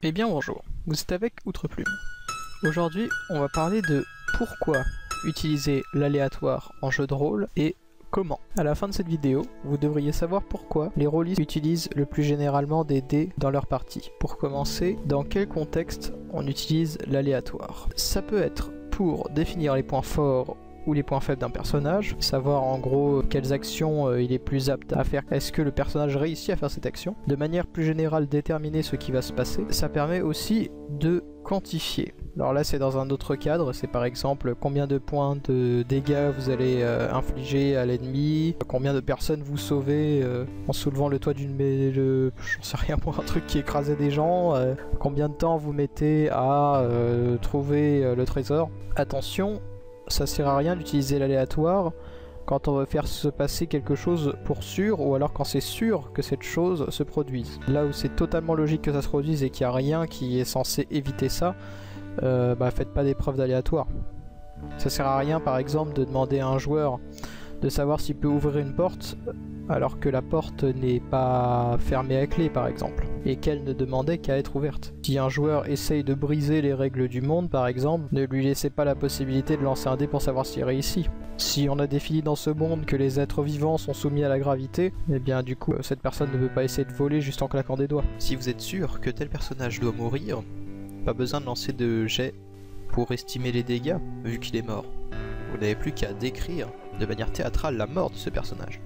Eh bien bonjour, vous êtes avec Outreplum. Aujourd'hui, on va parler de pourquoi utiliser l'aléatoire en jeu de rôle et comment. À la fin de cette vidéo, vous devriez savoir pourquoi les rôlistes utilisent le plus généralement des dés dans leur partie. Pour commencer, dans quel contexte on utilise l'aléatoire? Ça peut être pour définir les points forts ou les points faibles d'un personnage, savoir en gros quelles actions il est plus apte à faire, est-ce que le personnage réussit à faire cette action. De manière plus générale, déterminer ce qui va se passer. Ça permet aussi de quantifier. Alors là c'est dans un autre cadre, c'est par exemple combien de points de dégâts vous allez infliger à l'ennemi, combien de personnes vous sauvez en soulevant le toit d'une j'en sais rien moi, un truc qui écrasait des gens, combien de temps vous mettez à trouver le trésor. Attention, ça sert à rien d'utiliser l'aléatoire quand on veut faire se passer quelque chose pour sûr, ou alors quand c'est sûr que cette chose se produise. Là où c'est totalement logique que ça se produise et qu'il n'y a rien qui est censé éviter ça, faites pas d'épreuve d'aléatoire. Ça sert à rien par exemple de demander à un joueur de savoir s'il peut ouvrir une porte alors que la porte n'est pas fermée à clé par exemple, et qu'elle ne demandait qu'à être ouverte. Si un joueur essaye de briser les règles du monde par exemple, ne lui laissez pas la possibilité de lancer un dé pour savoir s'il réussit. Si on a défini dans ce monde que les êtres vivants sont soumis à la gravité, eh bien du coup cette personne ne peut pas essayer de voler juste en claquant des doigts. Si vous êtes sûr que tel personnage doit mourir, pas besoin de lancer de jet pour estimer les dégâts vu qu'il est mort. Vous n'avez plus qu'à décrire de manière théâtrale la mort de ce personnage.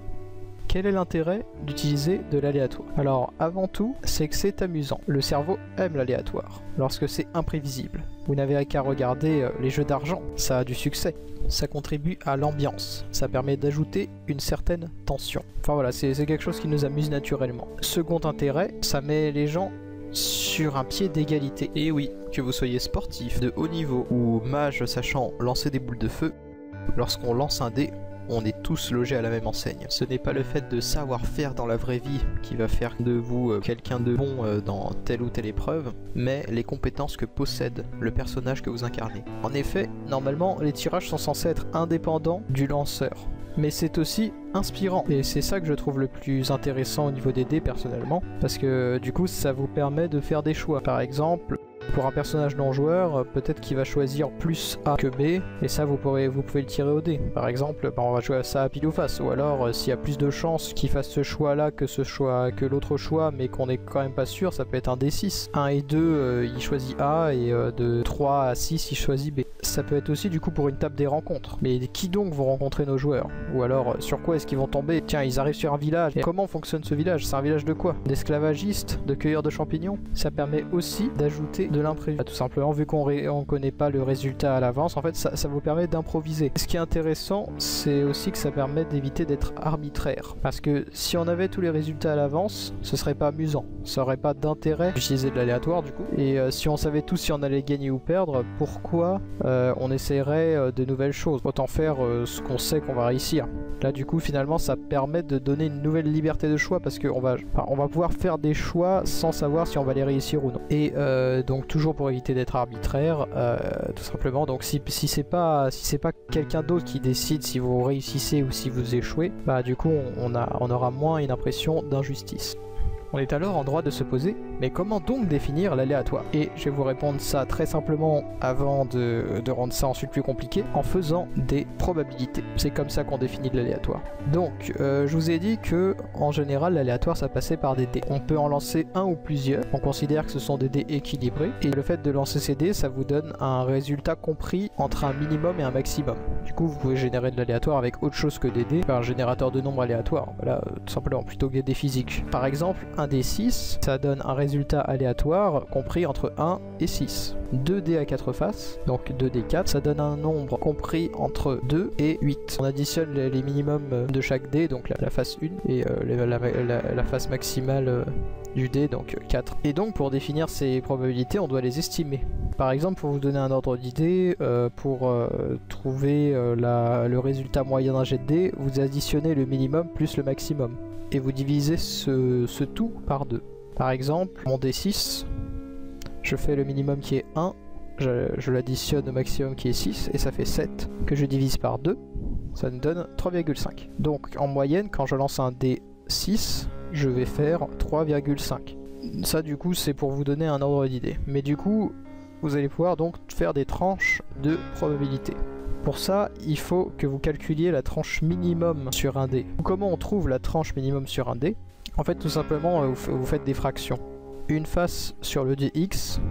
Quel est l'intérêt d'utiliser de l'aléatoire? Alors avant tout, c'est que c'est amusant. Le cerveau aime l'aléatoire lorsque c'est imprévisible. Vous n'avez qu'à regarder les jeux d'argent, ça a du succès. Ça contribue à l'ambiance, ça permet d'ajouter une certaine tension. Enfin voilà, c'est quelque chose qui nous amuse naturellement. Second intérêt, ça met les gens sur un pied d'égalité. Et oui, que vous soyez sportif de haut niveau ou mage sachant lancer des boules de feu, lorsqu'on lance un dé, on est tous logés à la même enseigne. Ce n'est pas le fait de savoir faire dans la vraie vie qui va faire de vous quelqu'un de bon dans telle ou telle épreuve, mais les compétences que possède le personnage que vous incarnez. En effet, normalement, les tirages sont censés être indépendants du lanceur. Mais c'est aussi inspirant, et c'est ça que je trouve le plus intéressant au niveau des dés personnellement, parce que du coup ça vous permet de faire des choix. Par exemple, pour un personnage non joueur, peut-être qu'il va choisir plus A que B, et ça vous pouvez le tirer au dé. Par exemple, on va jouer ça à pile ou face, ou alors s'il y a plus de chances qu'il fasse ce choix là que l'autre choix, mais qu'on n'est quand même pas sûr, ça peut être un D6. 1 et 2, il choisit A, et de 3 à 6, il choisit B. Ça peut être aussi du coup pour une table des rencontres. Mais qui donc vont rencontrer nos joueurs? Ou alors sur quoi est-ce qu'ils vont tomber? Tiens, ils arrivent sur un village. Et comment fonctionne ce village? C'est un village de quoi? D'esclavagistes? De cueilleurs de champignons? Ça permet aussi d'ajouter de l'imprévu. Tout simplement, vu qu'on ne connaît pas le résultat à l'avance, en fait ça vous permet d'improviser. Ce qui est intéressant, c'est aussi que ça permet d'éviter d'être arbitraire. Parce que si on avait tous les résultats à l'avance, ce serait pas amusant. Ça aurait pas d'intérêt d'utiliser de l'aléatoire du coup. Et si on savait tous si on allait gagner ou perdre, pourquoi on essaierait de nouvelles choses? Autant faire ce qu'on sait qu'on va réussir. Là du coup finalement ça permet de donner une nouvelle liberté de choix, parce qu'on va pouvoir faire des choix sans savoir si on va les réussir ou non. Et donc toujours pour éviter d'être arbitraire, tout simplement. Donc si c'est pas quelqu'un d'autre qui décide si vous réussissez ou si vous échouez, bah du coup on aura moins une impression d'injustice. On est alors en droit de se poser, mais comment donc définir l'aléatoire? Et je vais vous répondre ça très simplement avant de rendre ça ensuite plus compliqué, en faisant des probabilités. C'est comme ça qu'on définit de l'aléatoire. Donc, je vous ai dit que en général, l'aléatoire ça passait par des dés. On peut en lancer un ou plusieurs, on considère que ce sont des dés équilibrés, et le fait de lancer ces dés, ça vous donne un résultat compris entre un minimum et un maximum. Du coup, vous pouvez générer de l'aléatoire avec autre chose que des dés, un générateur de nombres aléatoires, voilà, tout simplement, plutôt que des dés physiques. Par exemple, un D6, ça donne un résultat aléatoire compris entre 1 et 6. 2 dés à 4 faces, donc 2 dés 4, ça donne un nombre compris entre 2 et 8. On additionne les minimums de chaque dé, donc la face 1, et la face maximale du dé, donc 4. Et donc pour définir ces probabilités, on doit les estimer. Par exemple, pour vous donner un ordre d'idée, pour trouver le résultat moyen d'un jet de dés, vous additionnez le minimum plus le maximum. Et vous divisez ce tout par 2. Par exemple, mon D6, je fais le minimum qui est 1, je l'additionne au maximum qui est 6, et ça fait 7, que je divise par 2, ça me donne 3,5. Donc en moyenne, quand je lance un D6, je vais faire 3,5. Ça du coup c'est pour vous donner un ordre d'idée. Mais du coup vous allez pouvoir donc faire des tranches de probabilité. Pour ça, il faut que vous calculiez la tranche minimum sur un dé. Comment on trouve la tranche minimum sur un dé? En fait, tout simplement, vous faites des fractions. Une face sur le dé X,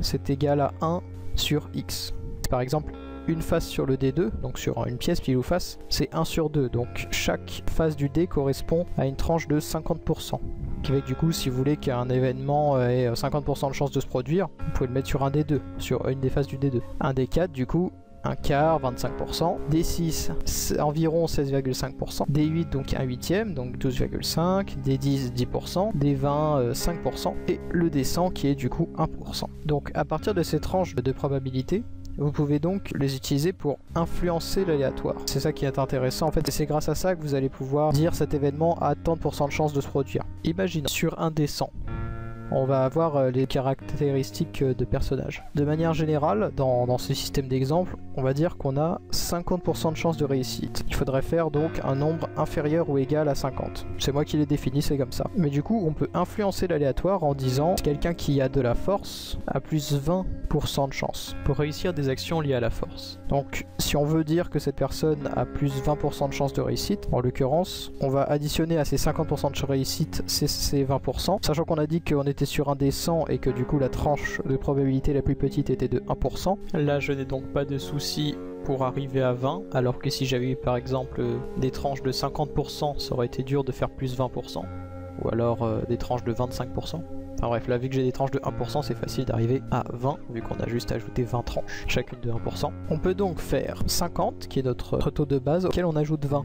c'est égal à 1 sur X. Par exemple, une face sur le dé 2, donc sur une pièce pile ou face, c'est 1 sur 2. Donc chaque face du dé correspond à une tranche de 50%. Avec du coup, si vous voulez qu'un événement ait 50% de chance de se produire, vous pouvez le mettre sur un dé 2, sur une des faces du dé 2. Un dé 4, du coup, un quart, 25%, D6 environ 16,5%, D8 donc un huitième, donc 12,5%, D10 10%, D20 5% et le D100 qui est du coup 1%. Donc à partir de ces tranches de probabilité, vous pouvez donc les utiliser pour influencer l'aléatoire. C'est ça qui est intéressant en fait, et c'est grâce à ça que vous allez pouvoir dire cet événement a tant de pourcents de chance de se produire. Imaginons sur un D100. On va avoir les caractéristiques de personnages. De manière générale, dans ce système d'exemple, on va dire qu'on a 50% de chance de réussite. Il faudrait faire donc un nombre inférieur ou égal à 50. C'est moi qui l'ai défini, c'est comme ça. Mais du coup, on peut influencer l'aléatoire en disant quelqu'un qui a de la force a plus 20% de chance pour réussir des actions liées à la force. Donc, si on veut dire que cette personne a plus 20% de chance de réussite, en l'occurrence, on va additionner à ces 50% de réussite ces 20%, sachant qu'on a dit qu'on était sur un des 100 et que du coup la tranche de probabilité la plus petite était de 1%. Là je n'ai donc pas de souci pour arriver à 20, alors que si j'avais eu par exemple des tranches de 50%, ça aurait été dur de faire plus 20%, ou alors des tranches de 25%. Enfin bref, là vu que j'ai des tranches de 1%, c'est facile d'arriver à 20, vu qu'on a juste ajouté 20 tranches, chacune de 1%. On peut donc faire 50, qui est notre taux de base, auquel on ajoute 20.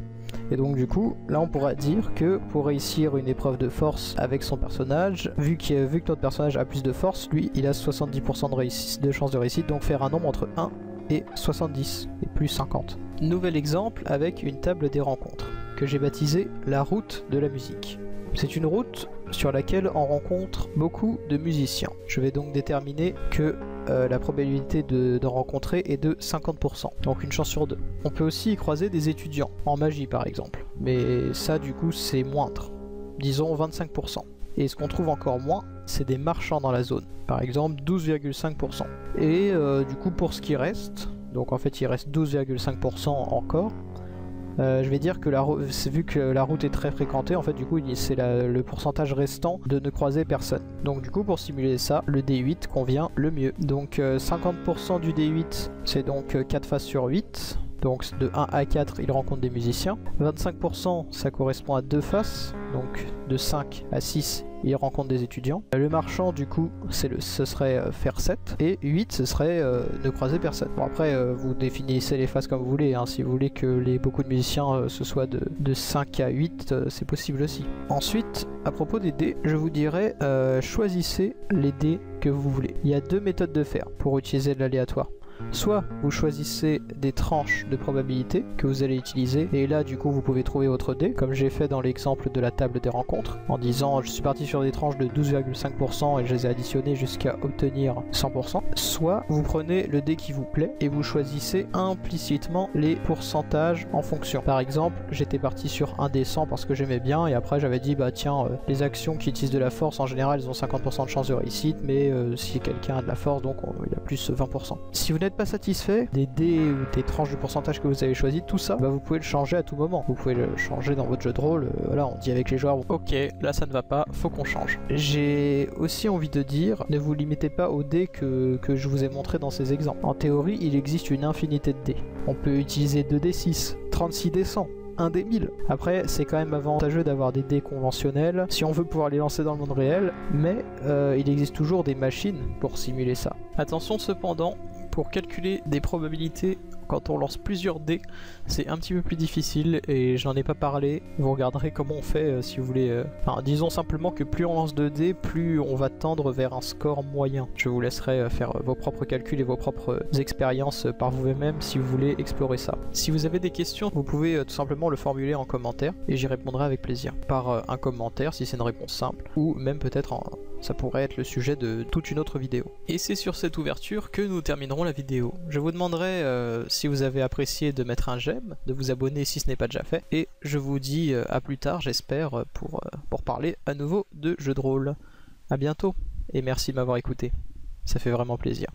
Et donc du coup, là on pourra dire que pour réussir une épreuve de force avec son personnage, vu que notre personnage a plus de force, lui il a 70% de chance de réussite, donc faire un nombre entre 1 et 70, et plus 50. Nouvel exemple avec une table des rencontres, que j'ai baptisée la route de la musique. C'est une route sur laquelle on rencontre beaucoup de musiciens. Je vais donc déterminer que la probabilité de rencontrer est de 50%, donc une chance sur 2. On peut aussi y croiser des étudiants, en magie par exemple, mais ça du coup c'est moindre, disons 25%. Et ce qu'on trouve encore moins, c'est des marchands dans la zone, par exemple 12,5%. Et du coup pour ce qui reste, donc en fait il reste 12,5% encore, je vais dire que vu que la route est très fréquentée, en fait du coup c'est le pourcentage restant de ne croiser personne. Donc du coup pour simuler ça, le D8 convient le mieux. Donc 50% du D8 c'est donc 4 faces sur 8. Donc de 1 à 4 il rencontre des musiciens. 25% ça correspond à 2 faces. Donc de 5 à 6 il rencontre des étudiants. Le marchand du coup ce serait faire 7. Et 8 ce serait ne croiser personne. Bon après vous définissez les faces comme vous voulez, hein. Si vous voulez que beaucoup de musiciens ce soit de 5 à 8 c'est possible aussi. Ensuite à propos des dés, je vous dirais choisissez les dés que vous voulez. Il y a deux méthodes de faire pour utiliser de l'aléatoire. Soit vous choisissez des tranches de probabilité que vous allez utiliser et là du coup vous pouvez trouver votre dé comme j'ai fait dans l'exemple de la table des rencontres en disant je suis parti sur des tranches de 12,5% et je les ai additionnées jusqu'à obtenir 100%. Soit vous prenez le dé qui vous plaît et vous choisissez implicitement les pourcentages en fonction. Par exemple j'étais parti sur un dé 100 parce que j'aimais bien et après j'avais dit bah tiens les actions qui utilisent de la force en général elles ont 50% de chance de réussite mais si quelqu'un a de la force donc il a plus 20%. Si vous n'êtes pas satisfait des dés ou des tranches de pourcentage que vous avez choisi, tout ça, bah vous pouvez le changer à tout moment. Vous pouvez le changer dans votre jeu de rôle. Voilà, on dit avec les joueurs, ok, là ça ne va pas, faut qu'on change. J'ai aussi envie de dire, ne vous limitez pas aux dés que je vous ai montré dans ces exemples. En théorie, il existe une infinité de dés. On peut utiliser 2d6, 36 d 100. Un dé 1000. Après, c'est quand même avantageux d'avoir des dés conventionnels si on veut pouvoir les lancer dans le monde réel, mais il existe toujours des machines pour simuler ça. Attention cependant, pour calculer des probabilités quand on lance plusieurs dés, c'est un petit peu plus difficile et je n'en ai pas parlé. Vous regarderez comment on fait si vous voulez. Enfin, disons simplement que plus on lance de dés, plus on va tendre vers un score moyen. Je vous laisserai faire vos propres calculs et vos propres expériences par vous-même si vous voulez explorer ça. Si vous avez des questions, vous pouvez tout simplement le formuler en commentaire et j'y répondrai avec plaisir. Par un commentaire si c'est une réponse simple ou même peut-être ça pourrait être le sujet de toute une autre vidéo. Et c'est sur cette ouverture que nous terminerons la vidéo. Je vous demanderai si vous avez apprécié de mettre un j'aime, de vous abonner si ce n'est pas déjà fait, et je vous dis à plus tard j'espère pour parler à nouveau de jeux de rôle. A bientôt, et merci de m'avoir écouté. Ça fait vraiment plaisir.